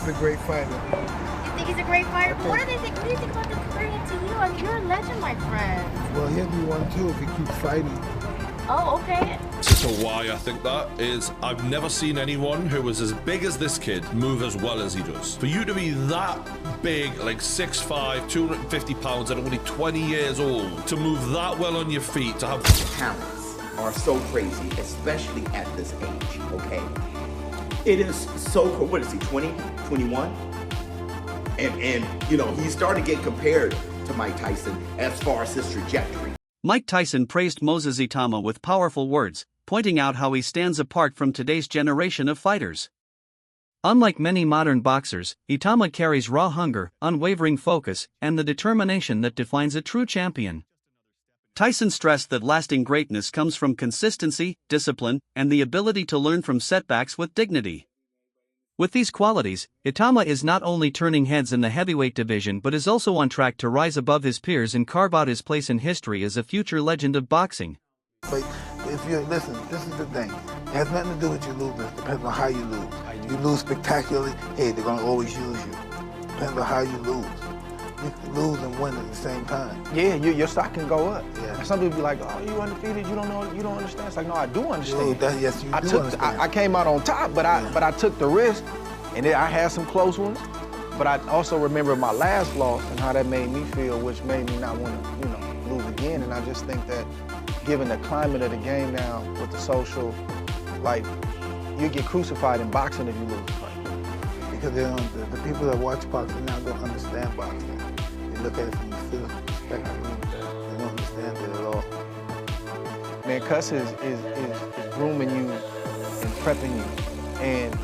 a great fighter. You think he's a great fighter? But what do you think about this career to you? I mean, you're a legend, my friend. Well, he'll be one too if he keeps fighting. Oh, okay. So why I think that is I've never seen anyone who was as big as this kid move as well as he does. For you to be that big, like 6'5", 250 pounds and only 20 years old, to move that well on your feet, to have talents are so crazy, especially at this age, okay? It is so cool. What is he, 20, 21? And you know, he's starting to get compared to Mike Tyson as far as his trajectory. Mike Tyson praised Moses Itauma with powerful words, pointing out how he stands apart from today's generation of fighters. Unlike many modern boxers, Itauma carries raw hunger, unwavering focus, and the determination that defines a true champion. Tyson stressed that lasting greatness comes from consistency, discipline, and the ability to learn from setbacks with dignity. With these qualities, Itauma is not only turning heads in the heavyweight division but is also on track to rise above his peers and carve out his place in history as a future legend of boxing. But if you listen, this is the thing. It has nothing to do with you losing. It depends on how you lose. You lose spectacularly, hey, they're gonna always use you. Depends on how you lose. You can lose and win at the same time. Yeah, your stock can go up. Yeah. Some people be like, "Oh, you undefeated. You don't know. You don't understand." It's like, no, I do understand. Yes, you do understand. I came out on top, but I took the risk, and then I had some close ones. But I also remember my last loss and how that made me feel, which made me not want to, lose again. And I just think that, given the climate of the game now with the social, like, you get crucified in boxing if you lose a fight. Because the people that watch boxing now don't understand boxing. They look at it from a physical perspective. They don't understand it at all. Man, Cuss is grooming you and prepping you. And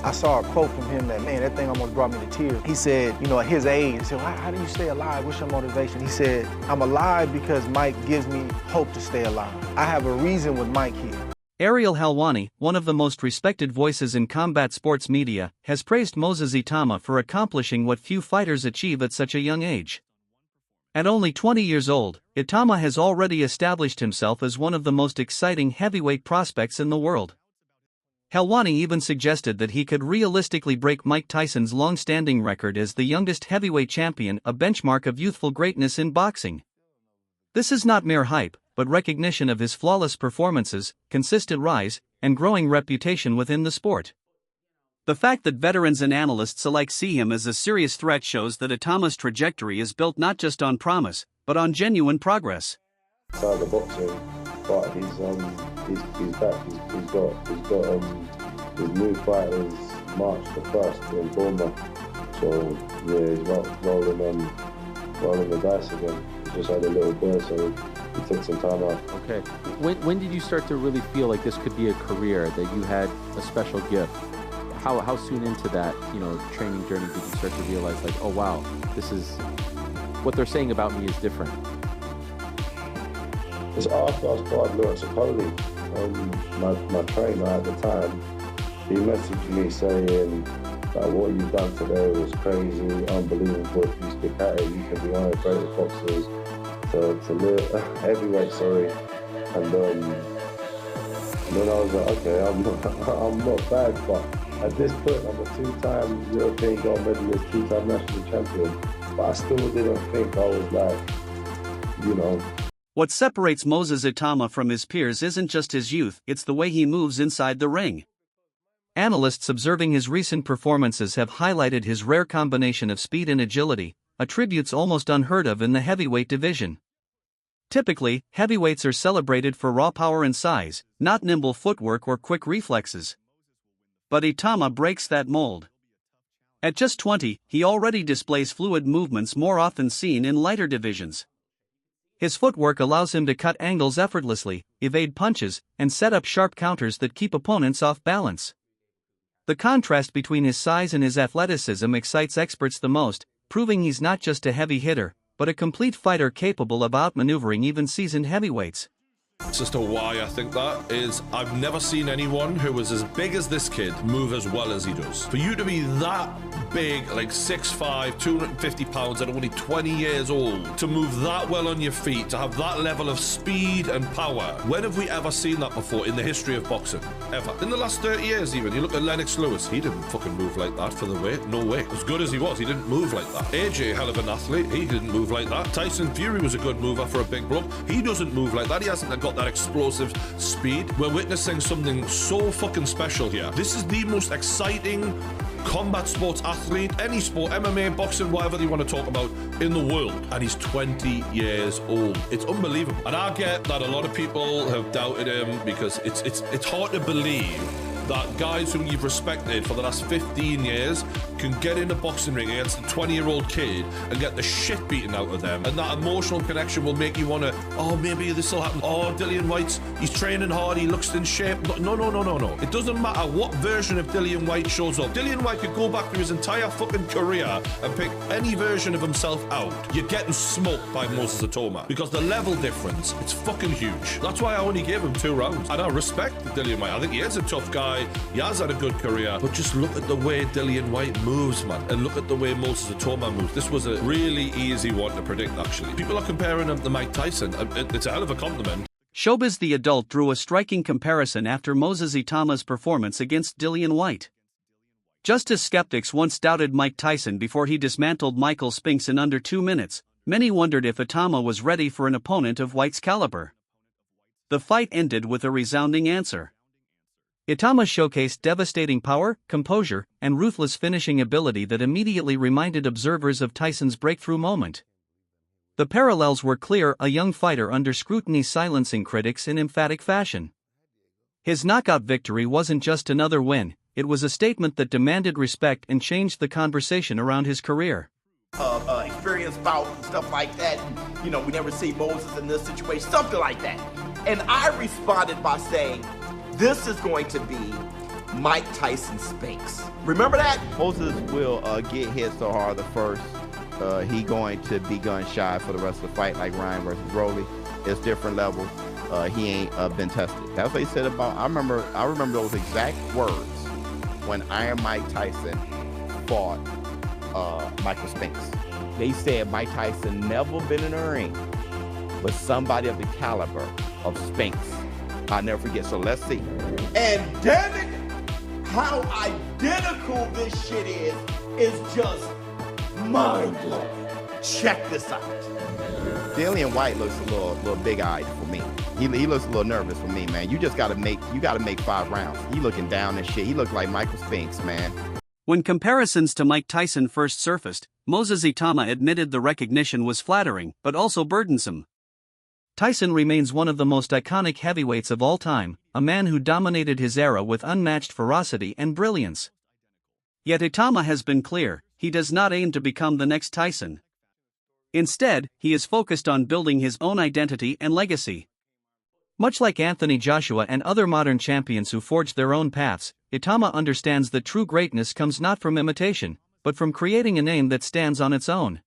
I saw a quote from him that thing almost brought me to tears. He said, at his age, he said, well, how do you stay alive? What's your motivation? He said, I'm alive because Mike gives me hope to stay alive. I have a reason with Mike here. Ariel Helwani, one of the most respected voices in combat sports media, has praised Moses Itauma for accomplishing what few fighters achieve at such a young age. At only 20 years old, Itauma has already established himself as one of the most exciting heavyweight prospects in the world. Helwani even suggested that he could realistically break Mike Tyson's long-standing record as the youngest heavyweight champion, a benchmark of youthful greatness in boxing. This is not mere hype, but recognition of his flawless performances, consistent rise, and growing reputation within the sport. The fact that veterans and analysts alike see him as a serious threat shows that Itauma's trajectory is built not just on promise, but on genuine progress. Outside the boxing, but he's back. He's got his new fight is March the 1st in Bournemouth. So yeah, he's rolling the dice again. He just had a little burst, so he took some time out. Okay. When did you start to really feel like this could be a career, that you had a special gift? How soon into that, training journey did you start to realize, like, oh wow, this is what they're saying about me is different? It's after I started Lawrence Apoli, my trainer at the time, he messaged me saying that what you've done today was crazy, unbelievable. If you stick at it, you can be one of the greatest boxers to live, heavyweight, sorry. And then I was like, okay, I'm not bad, but at this point, I'm a two-time European gold medalist, two-time national champion. But I still didn't think I was What separates Moses Itauma from his peers isn't just his youth, it's the way he moves inside the ring. Analysts observing his recent performances have highlighted his rare combination of speed and agility, attributes almost unheard of in the heavyweight division. Typically, heavyweights are celebrated for raw power and size, not nimble footwork or quick reflexes. But Itauma breaks that mold. At just 20, he already displays fluid movements more often seen in lighter divisions. His footwork allows him to cut angles effortlessly, evade punches, and set up sharp counters that keep opponents off balance. The contrast between his size and his athleticism excites experts the most, proving he's not just a heavy hitter, but a complete fighter capable of outmaneuvering even seasoned heavyweights. As to why I think that is I've never seen anyone who was as big as this kid move as well as he does. For you to be that big, like 6'5", 250 pounds at only 20 years old, to move that well on your feet, to have that level of speed and power. When have we ever seen that before in the history of boxing? Ever. In the last 30 years even. You look at Lennox Lewis, he didn't fucking move like that for the weight. No way. As good as he was, he didn't move like that. AJ, hell of an athlete, he didn't move like that. Tyson Fury was a good mover for a big bloke. He doesn't move like that. He hasn't got that explosive speed. We're witnessing something so fucking special here. This is the most exciting combat sports athlete, any sport, MMA, boxing, whatever you want to talk about, in the world. And he's 20 years old. It's unbelievable. And I get that a lot of people have doubted him because it's hard to believe that guys whom you've respected for the last 15 years can get in a boxing ring against a 20-year-old kid and get the shit beaten out of them. And that emotional connection will make you want to, oh, maybe this will happen. Oh, Dillian Whyte's, he's training hard, he looks in shape. No. It doesn't matter what version of Dillian Whyte shows up. Dillian Whyte could go back through his entire fucking career and pick any version of himself out. You're getting smoked by Moses Itauma because the level difference, it's fucking huge. That's why I only gave him 2 rounds. And I respect Dillian Whyte. I think he is a tough guy. He has had a good career, but just look at the way Dillian Whyte moves, man, and look at the way Moses Itauma moves. This was a really easy one to predict, actually. People are comparing him to Mike Tyson. It's a hell of a compliment. Showbiz the adult drew a striking comparison after Moses Itauma's performance against Dillian Whyte. Just as skeptics once doubted Mike Tyson before he dismantled Michael Spinks in under 2 minutes, many wondered if Itauma was ready for an opponent of Whyte's caliber. The fight ended with a resounding answer. Itauma showcased devastating power, composure, and ruthless finishing ability that immediately reminded observers of Tyson's breakthrough moment. The parallels were clear: a young fighter under scrutiny silencing critics in emphatic fashion. His knockout victory wasn't just another win, it was a statement that demanded respect and changed the conversation around his career. Experience bout and stuff like that. You know, we never see Moses in this situation, something like that. And I responded by saying, this is going to be Mike Tyson Spinks. Remember that? Moses will get hit so hard the first. He going to be gun shy for the rest of the fight, like Ryan versus Rolly. It's different levels. He ain't been tested. That's what he said about. I remember those exact words when Iron Mike Tyson fought Michael Spinks. They said Mike Tyson never been in a ring with somebody of the caliber of Spinks. I'll never forget, so let's see. And damn it, how identical this shit is just mind-blowing. Check this out. Dillian Whyte looks a little big-eyed for me. He looks a little nervous for me, man. You gotta make 5 rounds. He looking down and shit. He looked like Michael Spinks, man. When comparisons to Mike Tyson first surfaced, Moses Itauma admitted the recognition was flattering, but also burdensome. Tyson remains one of the most iconic heavyweights of all time, a man who dominated his era with unmatched ferocity and brilliance. Yet Itauma has been clear, he does not aim to become the next Tyson. Instead, he is focused on building his own identity and legacy. Much like Anthony Joshua and other modern champions who forged their own paths, Itauma understands that true greatness comes not from imitation, but from creating a name that stands on its own.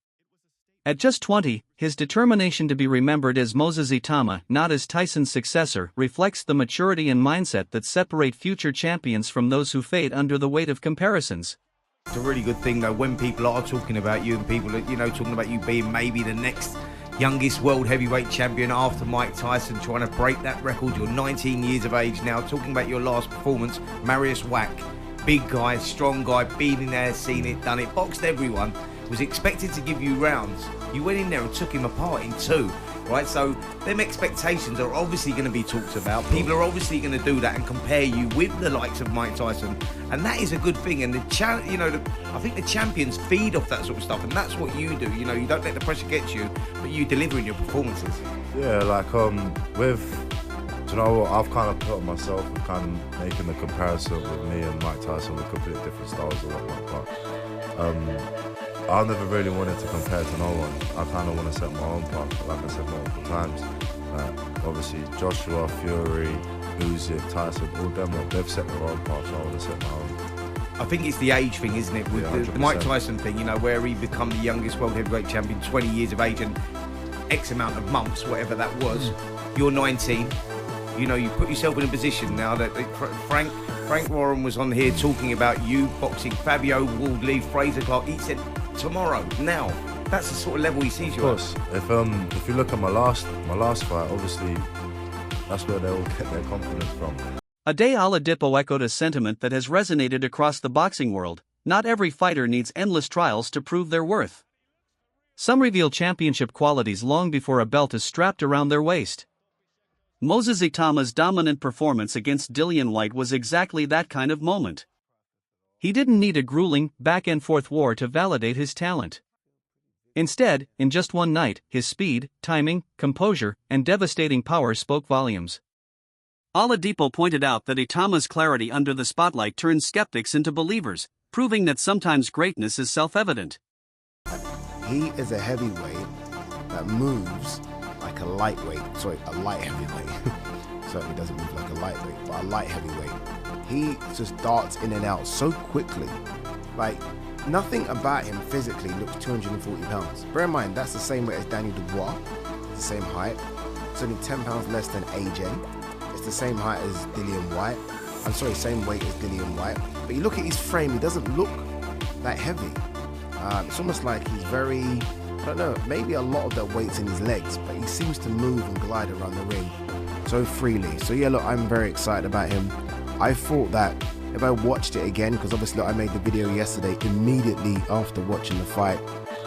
At just 20, his determination to be remembered as Moses Itauma, not as Tyson's successor, reflects the maturity and mindset that separate future champions from those who fade under the weight of comparisons. It's a really good thing though when people are talking about you and people are, talking about you being maybe the next youngest world heavyweight champion after Mike Tyson, trying to break that record. You're 19 years of age now, talking about your last performance. Marius Wack, big guy, strong guy, been in there, seen it, done it, boxed everyone, was expected to give you rounds. You went in there and took him apart in 2, right? So them expectations are obviously going to be talked about. People are obviously going to do that and compare you with the likes of Mike Tyson, and that is a good thing. And I think the champions feed off that sort of stuff, and that's what you do. You don't let the pressure get you, but you deliver in your performances. Yeah, like do you know what? I've kind of put myself kind of making the comparison with me and Mike Tyson with completely different styles or whatnot, but I never really wanted to compare to no one. I kind of want to set my own path, like I said multiple times. Obviously, Joshua, Fury, Usyk, Tyson, all them, they've set their own path, so I want to set my own. I think it's the age thing, isn't it? With Yeah, the Mike Tyson thing, where he become the youngest world heavyweight champion, 20 years of age and X amount of months, whatever that was. You're 19. You know, you put yourself in a position now that Frank Warren was on here talking about you boxing Fabio Wardley, Fraser Clark. He said tomorrow, now. That's the sort of level he sees you at. Of course. If you look at my last fight, obviously that's where they all get their confidence from. Ade Oladipo echoed a sentiment that has resonated across the boxing world. Not every fighter needs endless trials to prove their worth. Some reveal championship qualities long before a belt is strapped around their waist. Moses Itauma's dominant performance against Dillian Whyte was exactly that kind of moment. He didn't need a grueling, back-and-forth war to validate his talent. Instead, in just one night, his speed, timing, composure, and devastating power spoke volumes. Oladipo pointed out that Itauma's clarity under the spotlight turns skeptics into believers, proving that sometimes greatness is self-evident. He is a heavyweight that moves like a lightweight. Sorry, a light heavyweight. Certainly doesn't move like a lightweight, but a light heavyweight. He just darts in and out so quickly. Like, nothing about him physically looks 240 pounds. Bear in mind, that's the same weight as Daniel Dubois. It's the same height. It's only 10 pounds less than AJ. It's the same height as Dillian Whyte. I'm sorry, same weight as Dillian Whyte. But you look at his frame, he doesn't look that heavy. It's almost like he's very, I don't know, maybe a lot of that weight's in his legs, but he seems to move and glide around the ring so freely. So yeah, look, I'm very excited about him. I thought that if I watched it again, because obviously I made the video yesterday immediately after watching the fight,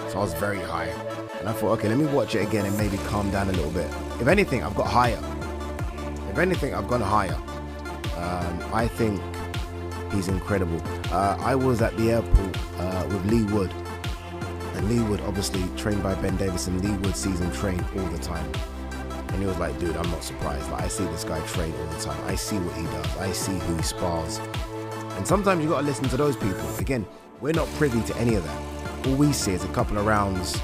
so I was very high. And I thought, okay, let me watch it again and maybe calm down a little bit. If anything, I've got higher. If anything, I've gone higher. I think he's incredible. I was at the airport with Lee Wood. And Lee Wood, obviously trained by Ben Davis, and Lee Wood sees him train all the time. And he was like, dude, I'm not surprised. Like, I see this guy train all the time. I see what he does. I see who he spars. And sometimes you got to listen to those people. Again, we're not privy to any of that. All we see is a couple of rounds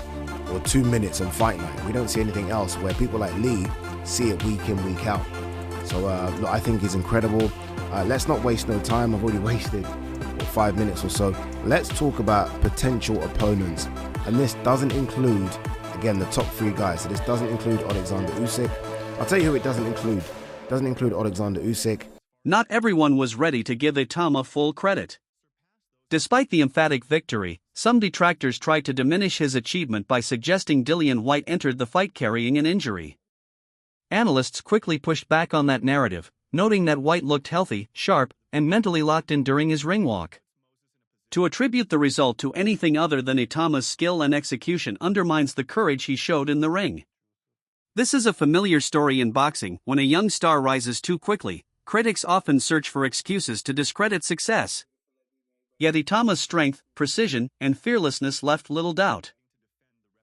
or 2 minutes on fight night. We don't see anything else, where people like Lee see it week in, week out. So look, I think he's incredible. Let's not waste no time. I've already wasted 5 minutes or so. Let's talk about potential opponents. And this doesn't include, again, the top 3 guys. So this doesn't include Alexander Usyk. I'll tell you who it doesn't include. It doesn't include Alexander Usyk. Not everyone was ready to give Itauma full credit. Despite the emphatic victory, some detractors tried to diminish his achievement by suggesting Dillian Whyte entered the fight carrying an injury. Analysts quickly pushed back on that narrative, noting that Whyte looked healthy, sharp, and mentally locked in during his ring walk. To attribute the result to anything other than Itauma's skill and execution undermines the courage he showed in the ring. This is a familiar story in boxing. When a young star rises too quickly, critics often search for excuses to discredit success. Yet Itauma's strength, precision, and fearlessness left little doubt.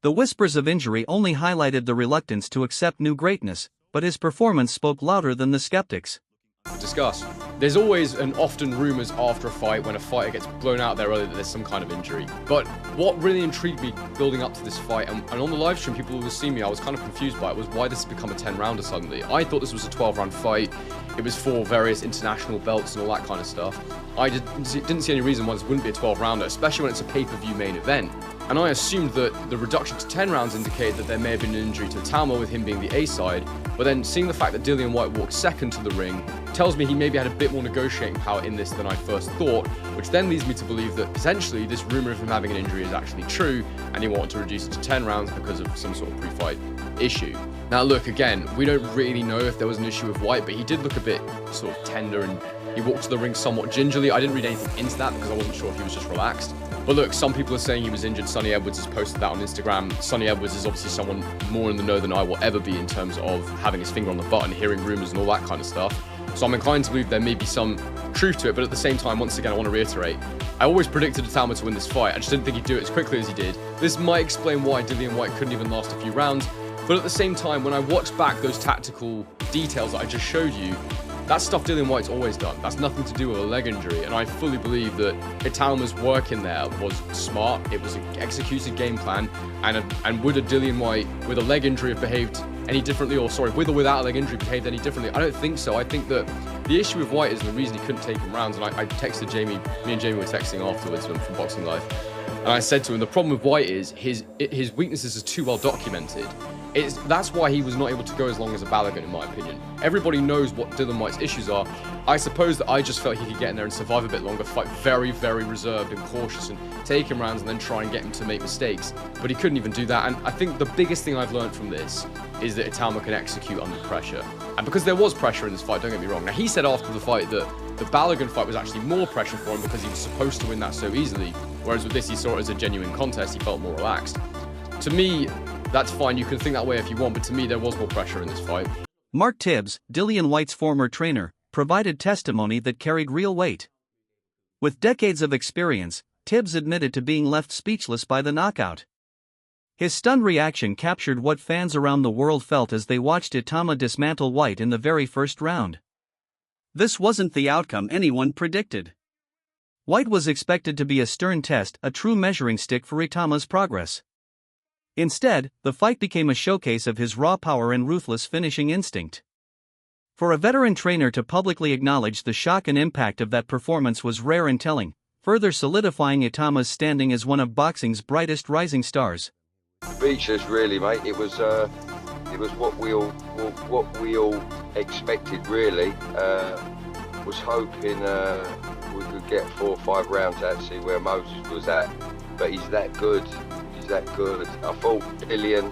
The whispers of injury only highlighted the reluctance to accept new greatness, but his performance spoke louder than the skeptics. Discuss. There's always and often rumours after a fight when a fighter gets blown out there early that there's some kind of injury. But what really intrigued me building up to this fight, and on the live stream people who see me, I was kind of confused by it, was why this has become a 10-rounder suddenly. I thought this was a 12-round fight. It was for various international belts and all that kind of stuff. I didn't see any reason why this wouldn't be a 12-rounder, especially when it's a pay-per-view main event. And I assumed that the reduction to 10 rounds indicated that there may have been an injury to Itauma with him being the A side, but then seeing the fact that Dillian Whyte walked second to the ring tells me he maybe had a bit more negotiating power in this than I first thought, which then leads me to believe that potentially this rumour of him having an injury is actually true, and he wanted to reduce it to 10 rounds because of some sort of pre-fight issue. Now look, again, we don't really know if there was an issue with Whyte, but he did look a bit sort of tender and he walked to the ring somewhat gingerly. I didn't read anything into that because I wasn't sure if he was just relaxed. But look, some people are saying he was injured. Sonny Edwards has posted that on Instagram. Sonny Edwards is obviously someone more in the know than I will ever be in terms of having his finger on the button, hearing rumours and all that kind of stuff. So I'm inclined to believe there may be some truth to it, but at the same time, once again, I want to reiterate, I always predicted Itauma to win this fight. I just didn't think he'd do it as quickly as he did. This might explain why Dillian Whyte couldn't even last a few rounds, but at the same time, when I watched back those tactical details that I just showed you, that's stuff Dillian Whyte's always done. That's nothing to do with a leg injury, and I fully believe that Itauma's work in there was smart. It was an executed game plan, and would a Dillian Whyte with a leg injury have behaved any differently, or sorry, with or without a leg injury behaved any differently? I don't think so. I think that the issue with Whyte is the reason he couldn't take him rounds, and I texted Jamie, me and Jamie were texting afterwards from Boxing Live, and I said to him, the problem with Whyte is his weaknesses are too well documented. That's why he was not able to go as long as a Balogun, in my opinion. Everybody knows what Dillian Whyte's issues are. I suppose that I just felt he could get in there and survive a bit longer, fight very, very reserved and cautious, and take him rounds and then try and get him to make mistakes. But he couldn't even do that. And I think the biggest thing I've learned from this is that Itauma can execute under pressure. And because there was pressure in this fight, don't get me wrong. Now, he said after the fight that the Balogun fight was actually more pressure for him because he was supposed to win that so easily. Whereas with this, he saw it as a genuine contest. He felt more relaxed. To me, that's fine. You can think that way if you want, but to me, there was more pressure in this fight. Mark Tibbs, Dillian Whyte's former trainer, provided testimony that carried real weight. With decades of experience, Tibbs admitted to being left speechless by the knockout. His stunned reaction captured what fans around the world felt as they watched Itauma dismantle Whyte in the very first round. This wasn't the outcome anyone predicted. Whyte was expected to be a stern test, a true measuring stick for Itauma's progress. Instead, the fight became a showcase of his raw power and ruthless finishing instinct. For a veteran trainer to publicly acknowledge the shock and impact of that performance was rare and telling, further solidifying Itauma's standing as one of boxing's brightest rising stars. Speechless, really, mate. It was what we all expected, really. Was hoping we could get 4 or 5 rounds out, see where Moses was at. But he's that good. He's that good. I thought Dillian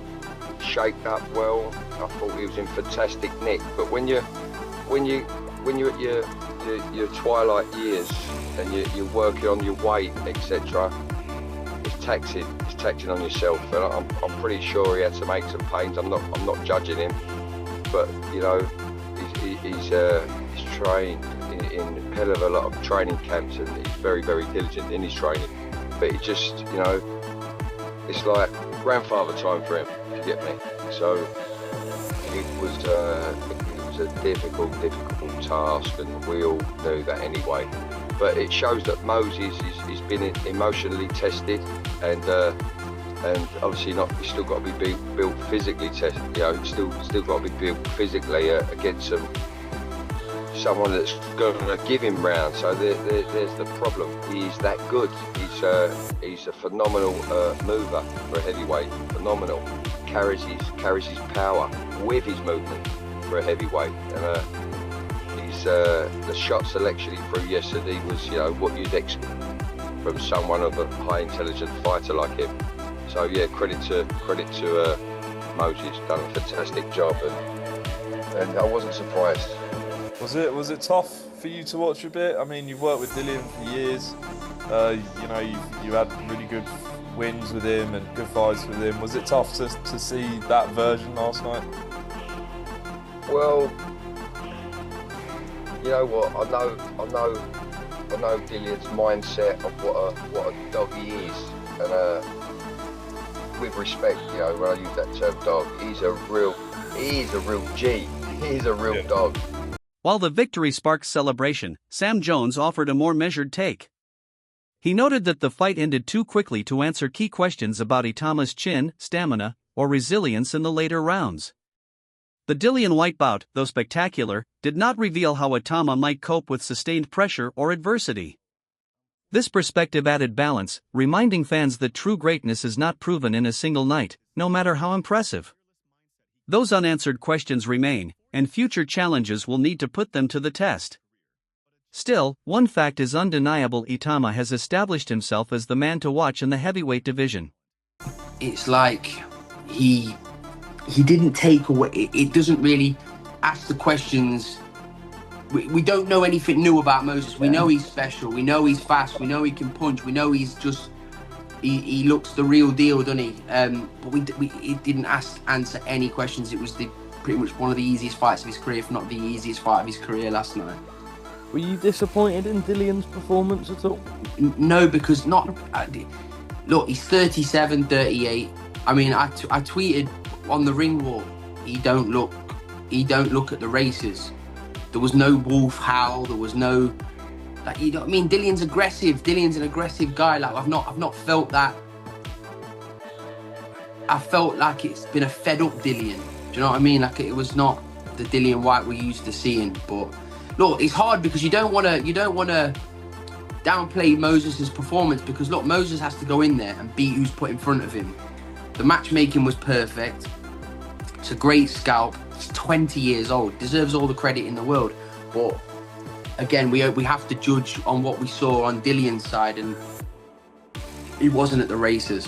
shaped up well. I thought he was in fantastic nick. But when you're at your twilight years and you're working on your weight, etc., it's taxing on yourself. And I'm pretty sure he had to make some pains. I'm not judging him, but you know, he's trained in a hell of a lot of training camps, and he's very, very diligent in his training. But it just, you know, it's like grandfather time for him, if you get me. So it was a difficult task, and we all knew that anyway. But it shows that Moses he's been emotionally tested, and obviously he's still got to be built physically tested. You know, still got to be built physically against someone that's going to give him rounds. So there's the problem. He's that good. He's a phenomenal mover for a heavyweight. Phenomenal. Carries his power with his movement for a heavyweight. And the shot selection he threw yesterday was, you know, what you'd expect from someone of a high intelligent fighter like him. So yeah, credit to Moses. Done a fantastic job, and I wasn't surprised. Was it tough for you to watch a bit? I mean, you've worked with Dillian for years. You know, you had really good wins with him and good fights with him. Was it tough to see that version last night? Well, you know what? I know Dillian's mindset of what a dog he is, and with respect, you know, when I use that term dog, he's a real G. He's a real dog. While the victory sparked celebration, Sam Jones offered a more measured take. He noted that the fight ended too quickly to answer key questions about Itauma's chin, stamina, or resilience in the later rounds. The Dillian Whyte bout, though spectacular, did not reveal how Itauma might cope with sustained pressure or adversity. This perspective added balance, reminding fans that true greatness is not proven in a single night, no matter how impressive. Those unanswered questions remain, and future challenges will need to put them to the test. Still, one fact is undeniable: Itauma has established himself as the man to watch in the heavyweight division. It's like he didn't take away, it doesn't really ask the questions. We don't know anything new about Moses. We know he's special, we know he's fast, we know he can punch, we know he's just, he looks the real deal, doesn't he? But he didn't answer any questions. It was pretty much one of the easiest fights of his career, if not the easiest fight of his career last night. Were you disappointed in Dillian's performance at all? No, because look, he's 37, 38. I mean, I tweeted on the ring walk, he don't look at the races. There was no wolf howl, there was no, like, you know what I mean? Dillian's aggressive. Dillian's an aggressive guy. Like, I've not felt that. I felt like it's been a fed up Dillian. Do you know what I mean? Like, it was not the Dillian Whyte we're used to seeing. But look, it's hard because you don't want to downplay Moses' performance, because look, Moses has to go in there and beat who's put in front of him. The matchmaking was perfect. It's a great scalp. He's 20 years old. Deserves all the credit in the world. But again, we have to judge on what we saw on Dillian's side, and he wasn't at the races.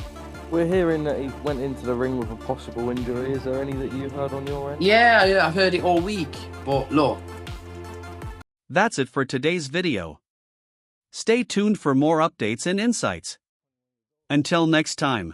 We're hearing that he went into the ring with a possible injury. Is there any that you've heard on your end? Yeah, I've heard it all week. But look. That's it for today's video. Stay tuned for more updates and insights. Until next time.